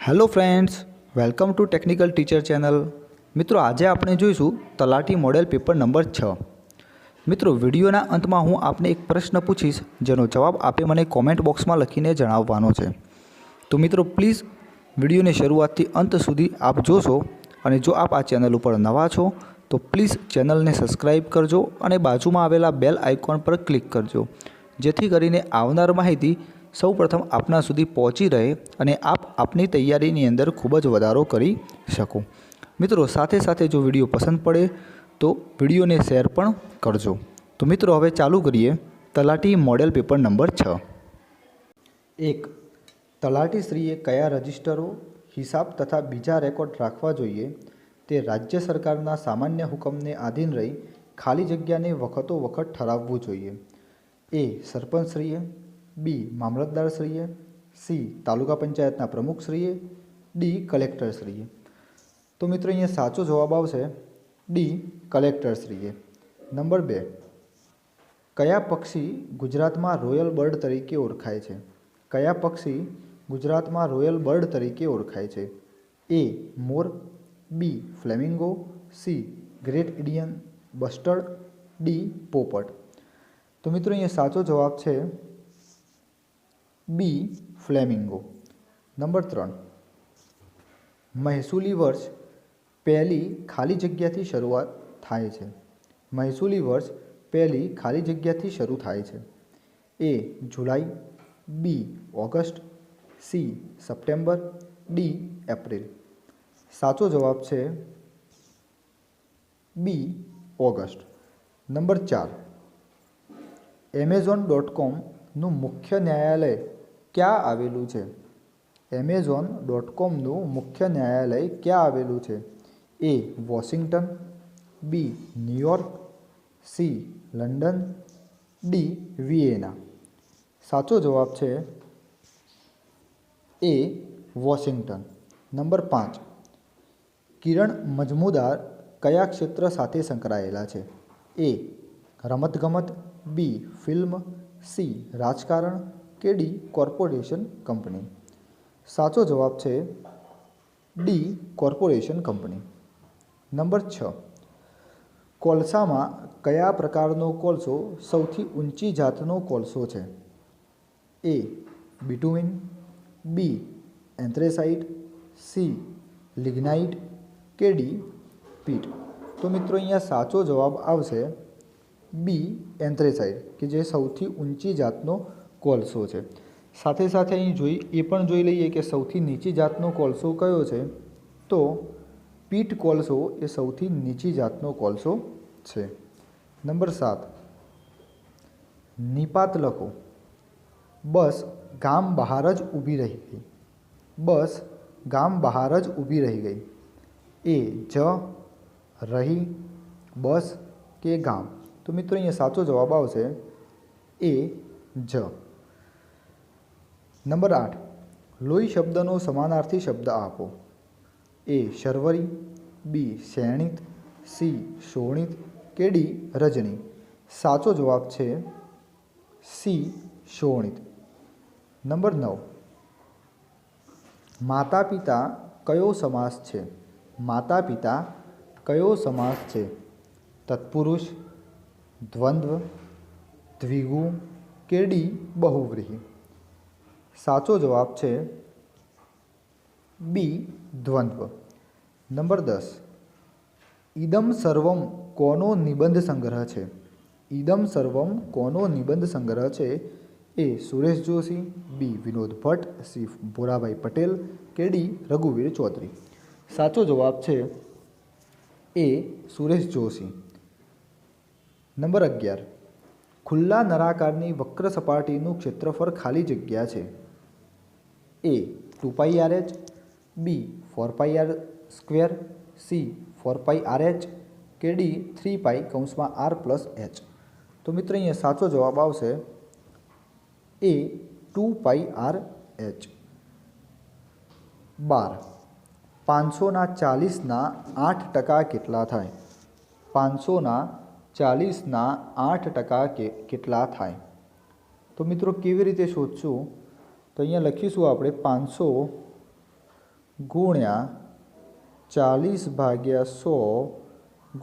Hello friends, welcome to technical teacher channel. મિત્રો, આજે આપણે જોઈશું તલાટી મોડેલ પેપર નંબર 6। મિત્રો, વિડીયોના અંતમાં હું આપને એક પ્રશ્ન પૂછીશ, જેનો જવાબ આપે મને કોમેન્ટ બોક્સમાં લખીને જણાવવાનો છે। તો મિત્રો, પ્લીઝ વિડીયોની શરૂઆતથી અંત સુધી આપ જોશો, અને જો આપ આ ચેનલ ઉપર નવા છો તો પ્લીઝ ચેનલને સબસ્ક્રાઈબ કરજો અને બાજુમાં આવેલા બેલ આઇકોન પર ક્લિક કરજો, જેથી કરીને આવનાર માહિતી સૌપ્રથમ આપના સુધી પહોંચી રહે અને આપ આપની તૈયારીની અંદર ખૂબ જ વધારો કરી શકો। મિત્રો, સાથે સાથે જો વિડીયો પસંદ પડે તો વિડીયોને શેર પણ કરજો। તો મિત્રો, હવે ચાલુ કરીએ તલાટી મોડેલ પેપર નંબર 6। 1. તલાટીશ્રીએ કયા રજિસ્ટરો, હિસાબ તથા બીજા રેકોર્ડ રાખવા જોઈએ તે રાજ્ય સરકારના સામાન્ય હુકમને આધીન રહી ખાલી જગ્યાને વખતો વખત ઠરાવવું જોઈએ। એ. સરપંચશ્રીએ, બી. મામલતદારશ્રીએ, સી. તાલુકા પંચાયતના પ્રમુખશ્રીએ, ડી. કલેક્ટરશ્રીએ। તો મિત્રો, અહીંયા સાચો જવાબ આવશે ડી. કલેક્ટરશ્રીએ। નંબર 2. કયા પક્ષી ગુજરાતમાં રોયલ બર્ડ તરીકે ઓળખાય છે? કયા પક્ષી ગુજરાતમાં રોયલ બર્ડ તરીકે ઓળખાય છે? એ. મોર, B. Flamingo, C. Great Indian bustard, D. પોપટ। તો મિત્રો, અહીંયા સાચો જવાબ છે બી. ફ્લેમિંગો। નંબર 3. મહેસૂલી વર્ષ પહેલી ખાલી જગ્યાથી શરૂઆત થાય છે। મહેસૂલી વર્ષ પહેલી ખાલી જગ્યાથી શરૂ થાય છે। A. July, B. August, C. September, D. April. સાચો જવાબ છે બી. ઓગસ્ટ। નંબર 4. Amazon.comનું મુખ્ય ન્યાયાલય ક્યાં આવેલું છે? Amazon.comનું મુખ્ય ન્યાયાલય ક્યાં આવેલું છે? A. Washington, B. New York, C. London, D. Vienna. સાચો જવાબ છે એ. વોશિંગ્ટન। નંબર 5. કિરણ મજમુદાર કયા ક્ષેત્ર સાથે સંકળાયેલા છે? એ. રમતગમત, બી. Film, C. રાજકારણ, કે ડી. Corporation company. સાચો જવાબ છે ડી. Corporation company. નંબર 6. કોલસામાં કયા પ્રકારનો કોલસો સૌથી ઊંચી જાતનો કોલસો છે? A. Bitumen, B. Anthracite, C. Lignite, કે ડી. પીટ। તો મિત્રો, અહીંયા સાચો જવાબ આવશે બી. એન્થ્રેસાઇટ, કે જે સૌથી ઊંચી જાતનો કોલસો છે। સાથે સાથે અહીં એ પણ જોઈ લઈએ કે સૌથી નીચી જાતનો કોલસો કયો છે? તો પીટ કોલસો એ સૌથી નીચી જાતનો કોલસો છે। નંબર 7. નિપાત લખો। બસ ગામ બહાર જ ઊભી રહી ગઈ। બસ ગામ બહાર જ ઊભી રહી ગઈ। એ. જ, રહી, બસ કે ગામ? તો મિત્રો, અહીંયા સાચો જવાબ આવશે એ. જ। નંબર 8. લોહી શબ્દનો સમાનાર્થી શબ્દ આપો। એ. શર્વરી, બી. શેણિત, સી. શોણિત, કે ડી. રજની? સાચો જવાબ છે સી. શોણિત। નંબર 9. માતા પિતા કયો સમાસ છે? માતા પિતા કયો સમાસ છે? તત્પુરુષ, દ્વંદ્વ, દ્વિગુ, કે ડી. બહુવ્રીહી? સાચો જવાબ છે બી. દ્વંદ્વ। નંબર 10. ઇદમ સર્વમ કોનો નિબંધ સંગ્રહ છે? ઇદમ સર્વમ કોનો નિબંધ સંગ્રહ છે? એ. સુરેશ જોશી, બી. વિનોદ ભટ્ટ, સી. ભોરાભાઈ પટેલ, કે ડી. રઘુવીર ચૌધરી? સાચો જવાબ છે એ. સુરેશ જોશી। નંબર 11. ખુલ્લા નળાકારની વક્ર સપાટીનું ક્ષેત્રફળ ખાલી જગ્યા છે? એ. 2πrh, બી. 4πr², C. 4πrh, કે ડી. 3πr+h? તો મિત્રો, અહીંયા સાચો જવાબ આવશે એ. 2πrh। 12. 540 ના 8% કેટલા થાય? 540 ના 8% કેટલા થાય? તો મિત્રો, કેવી રીતે શોધશું? તો અહીંયા લખીશું આપણે 500 ગુણ્યા 40/100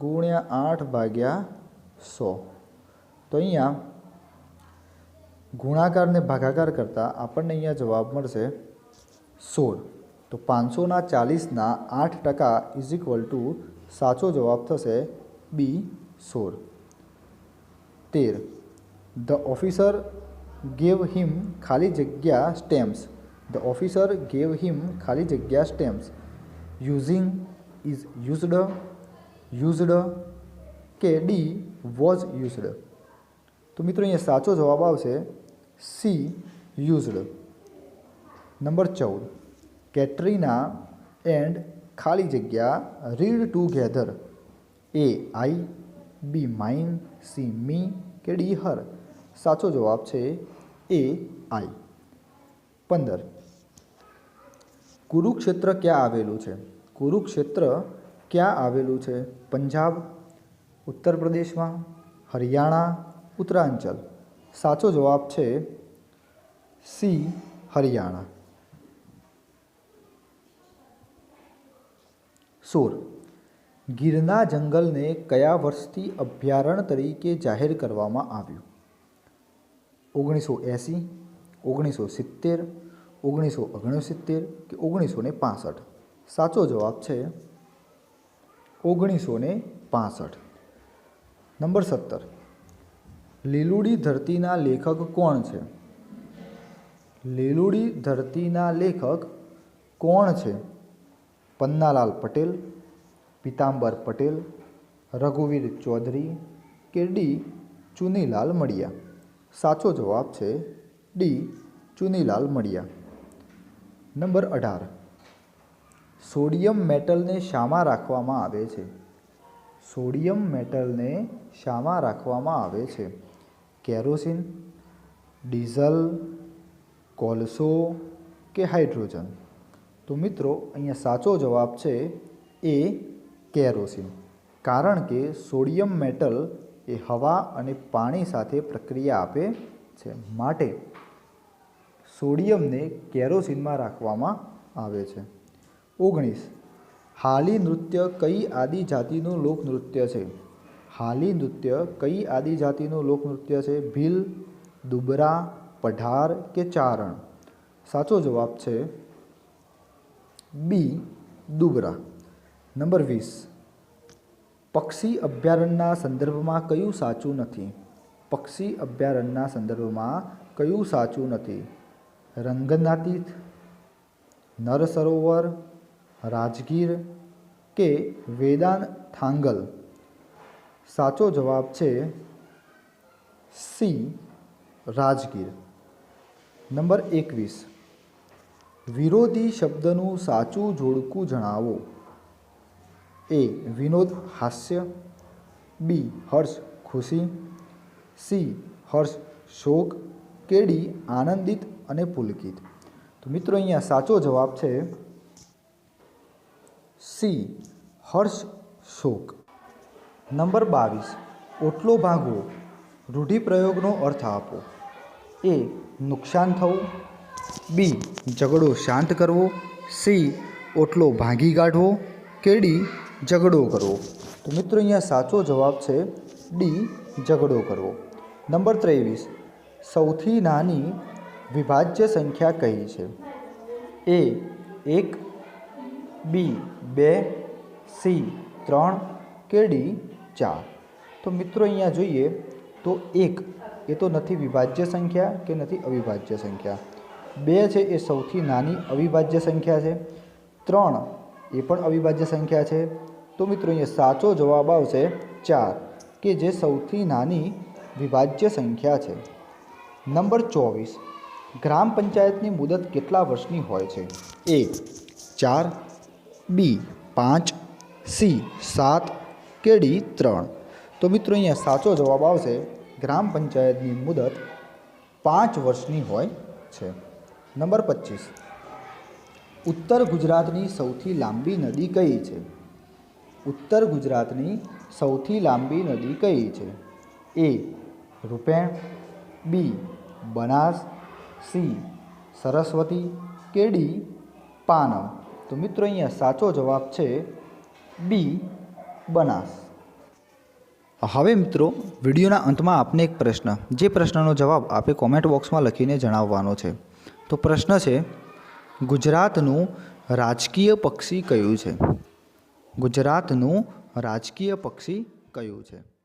ગુણ્યા 8/100. તો અહીંયા ગુણાકાર ને ભાગાકાર કરતાં આપણને અહીંયા જવાબ મળશે 16. તો 500ના 40ના 8% સાચો જવાબ થશે બી 16. 13. ધ ઓફિસર ગેવ હિમ ખાલી જગ્યા સ્ટેમ્પ્સ. ધ ઓફિસર ગેવ હિમ ખાલી જગ્યા સ્ટેમ્પ્સ. યુઝિંગ ઇઝ યુઝડ કે ડી વોઝ યુઝડ. તો મિત્રો અહીંયા સાચો જવાબ આવશે C used. Number 14. Katrina and ખાલી જગ્યા રીડ ટુગેધર. એ આઈ, બી માઇન, સી મી કે ડી હર. સાચો જવાબ છે એ આઈ. 15. કુરુક્ષેત્ર ક્યાં આવેલું છે? કુરુક્ષેત્ર ક્યાં આવેલું છે? પંજાબ, ઉત્તર પ્રદેશમાં, હરિયાણા, ઉત્તરાંચલ. સાચો જવાબ છે સી હરિયાણા. 16. ગીરના જંગલને કયા વર્ષથી અભયારણ્ય તરીકે જાહેર કરવામાં આવ્યું? 1980, 1970, 1969 કે 1965. સાચો જવાબ છે 1965. નંબર 17. લીલુડી ધરતીના લેખક કોણ છે? લીલુડી ધરતીના લેખક કોણ છે? પન્નાલાલ પટેલ, પીતાંબર પટેલ, રઘુવીર ચૌધરી કે ડી ચુનીલાલ મડિયા. સાચો જવાબ છે D Chunilal Madiya. Number 18. Sodium મેટલને શામાં રાખવામાં આવે છે? સોડિયમ મેટલને શામાં રાખવામાં આવે છે? કેરોસીન, ડીઝલ, કોલસો કે હાઇડ્રોજન. તો મિત્રો અહીંયા સાચો જવાબ છે એ કેરોસીન. કારણ કે સોડિયમ મેટલ એ હવા અને પાણી સાથે પ્રક્રિયા આપે છે, માટે સોડિયમને કેરોસીનમાં રાખવામાં આવે છે. 19. હાલી નૃત્ય કઈ આદિજાતિનું લોકનૃત્ય છે? હાલી નૃત્ય કઈ આદિજાતિનું લોકનૃત્ય છે? ભીલ, દુબરા, પઢાર કે ચારણ. સાચો જવાબ છે બી દુબરા. નંબર 20. પક્ષી અભયારણ્યના સંદર્ભમાં કયું સાચું નથી? પક્ષી અભયારણ્યના સંદર્ભમાં કયું સાચું નથી? રંગનાતીત, નર સરોવર, રાજગીર કે વેદાન થાંગલ. સાચો જવાબ છે સી રાજગીર. નંબર 21. વિરોધી શબ્દનું સાચું જોડકું જણાવો. એ વિનોદ હાસ્ય, બી હર્ષ ખુશી, સી હર્ષ શોક કે ડી આનંદિત અને પુલકિત. તો મિત્રો અહીંયા સાચો જવાબ છે સી હર્ષ શોક. નંબર 22. ઓટલો ભાંગવો રૂઢિપ્રયોગનો અર્થ આપો. એ નુકસાન થવું, બી ઝઘડો શાંત કરવો, સી ઓટલો ભાંગી કાઢવો કે ડી ઝઘડો કરવો. તો મિત્રો અહીંયા સાચો જવાબ છે ડી ઝઘડો કરવો. નંબર 23. સૌથી નાની વિભાજ્ય સંખ્યા કઈ છે? એ 1, બી 2, સી 3 કે ડી 4. તો મિત્રો અહીંયા જોઈએ તો 1 એ તો નથી વિભાજ્ય સંખ્યા કે નથી અવિભાજ્ય સંખ્યા. 2 છે એ સૌથી નાની અવિભાજ્ય સંખ્યા છે. 3 એ પણ અવિભાજ્ય સંખ્યા છે. તો મિત્રો અહીંયા સાચો જવાબ આવશે 4 કે જે સૌથી નાની વિભાજ્ય સંખ્યા છે. નંબર 24. ગ્રામ પંચાયતની મુદત કેટલા વર્ષની હોય છે? એ 4, બી 5, સી 7 કે ડી 3. તો મિત્રો અહીંયા સાચો જવાબ આવશે ગ્રામ પંચાયતની મુદત 5 વર્ષની હોય છે. નંબર 25. ઉત્તર ગુજરાતની સૌથી લાંબી નદી કઈ છે? ઉત્તર ગુજરાતની સૌથી લાંબી નદી કઈ છે? એ રૂપેણ, બી બનાસ, સી સરસ્વતી કે ડી પાનમ. તો મિત્રો અહીંયા સાચો જવાબ છે બી, બનાસ. હવે મિત્રો વિડીયોના અંતમાં આપને એક પ્રશ્ન, જે પ્રશ્નનો જવાબ આપે કોમેન્ટ બોક્સમાં લખીને જણાવવાનો છે. તો પ્રશ્ન છે, ગુજરાતનું રાજકીય પક્ષી કયું છે? ગુજરાતનું રાજકીય પક્ષી કયું છે?